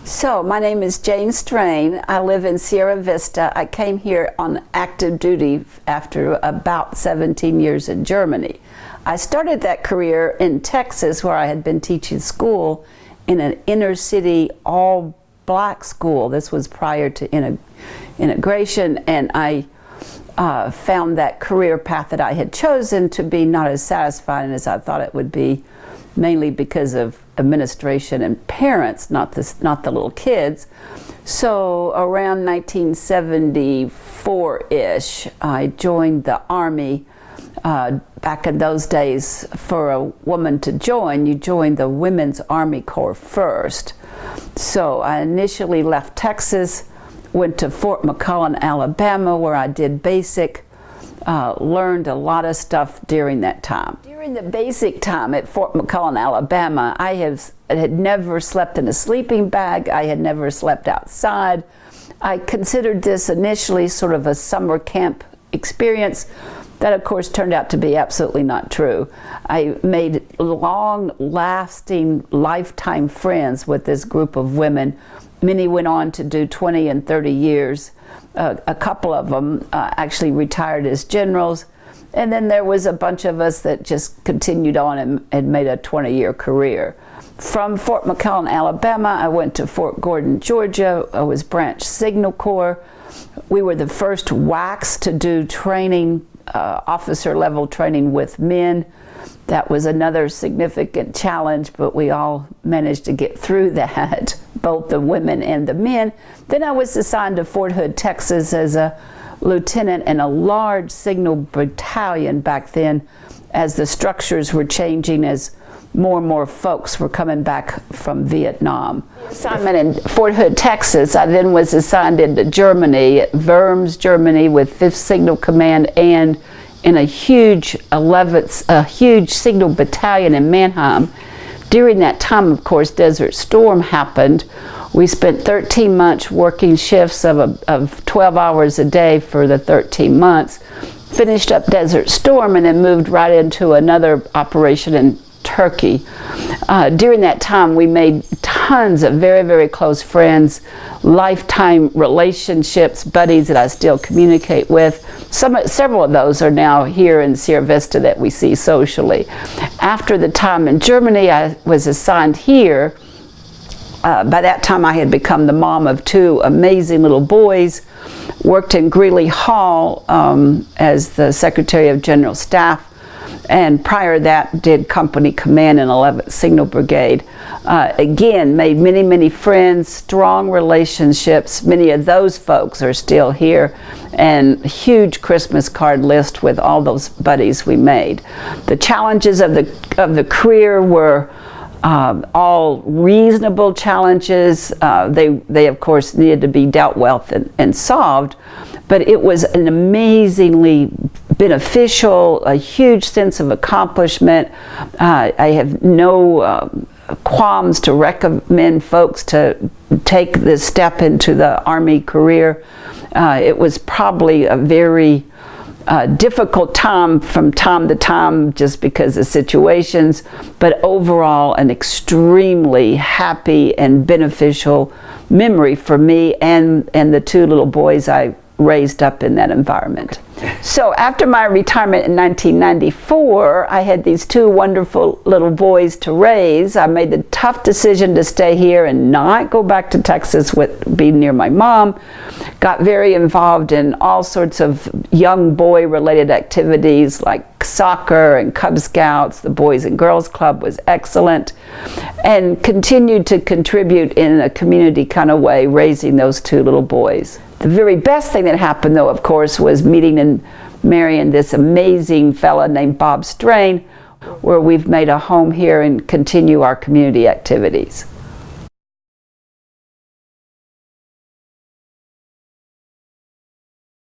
So, my name is Jane Strain. I live in Sierra Vista. I came here on active duty after about 17 years in Germany. I started that career in Texas, where I had been teaching school in an inner city all black school. This was prior to integration, and I found that career path that I had chosen to be not as satisfying as I thought it would be, mainly because of administration and parents, not the little kids. So around 1974-ish, I joined the Army. Back in those days, for a woman to join, you joined the Women's Army Corps first. So I initially left Texas, went to Fort McClellan, Alabama, where I did basic, learned a lot of stuff during that time. During the basic time at Fort McClellan, Alabama, I had never slept in a sleeping bag. I had never slept outside. I considered this initially sort of a summer camp experience. That, of course, turned out to be absolutely not true. I made long-lasting, lifetime friends with this group of women. Many went on to do 20 and 30 years. A couple of them actually retired as generals. And then there was a bunch of us that just continued on and made a 20-year career. From Fort McClellan, Alabama, I went to Fort Gordon, Georgia. I was Branch Signal Corps. We were the first WACs to do training, officer level training with men. That was another significant challenge, but we all managed to get through that, both the women and the men. Then I was assigned to Fort Hood, Texas as a lieutenant in a large signal battalion back then, as the structures were changing, as more and more folks were coming back from Vietnam. Assignment in Fort Hood, Texas, I then was assigned into Germany, at Worms, Germany, with 5th Signal Command, and in a huge signal battalion in Mannheim. During that time, of course, Desert Storm happened. We spent 13 months working shifts of 12 hours a day for the 13 months, finished up Desert Storm, and then moved right into another operation in Turkey. During that time, we made tons of very, very close friends, lifetime relationships, buddies that I still communicate with. Several of those are now here in Sierra Vista that we see socially. After the time in Germany, I was assigned here. By that time, I had become the mom of 2 amazing little boys, worked in Greeley Hall as the Secretary of General Staff, and prior to that did company command in 11th Signal Brigade. Again, made many, many friends, strong relationships. Many of those folks are still here, and huge Christmas card list with all those buddies we made. The challenges of the career were all reasonable challenges. They of course needed to be dealt with and solved, but it was an amazingly beneficial, a huge sense of accomplishment. I have no qualms to recommend folks to take this step into the Army career. It was probably a very difficult time from time to time just because of situations, but overall an extremely happy and beneficial memory for me and the 2 little boys I raised up in that environment. So after my retirement in 1994, I had these 2 wonderful little boys to raise. I made the tough decision to stay here and not go back to Texas with being near my mom. Got very involved in all sorts of young boy related activities like soccer and Cub Scouts. The Boys and Girls Club was excellent, and continued to contribute in a community kind of way, raising those 2 little boys. The very best thing that happened, though, of course, was meeting and marrying this amazing fella named Bob Strain, where we've made a home here and continue our community activities.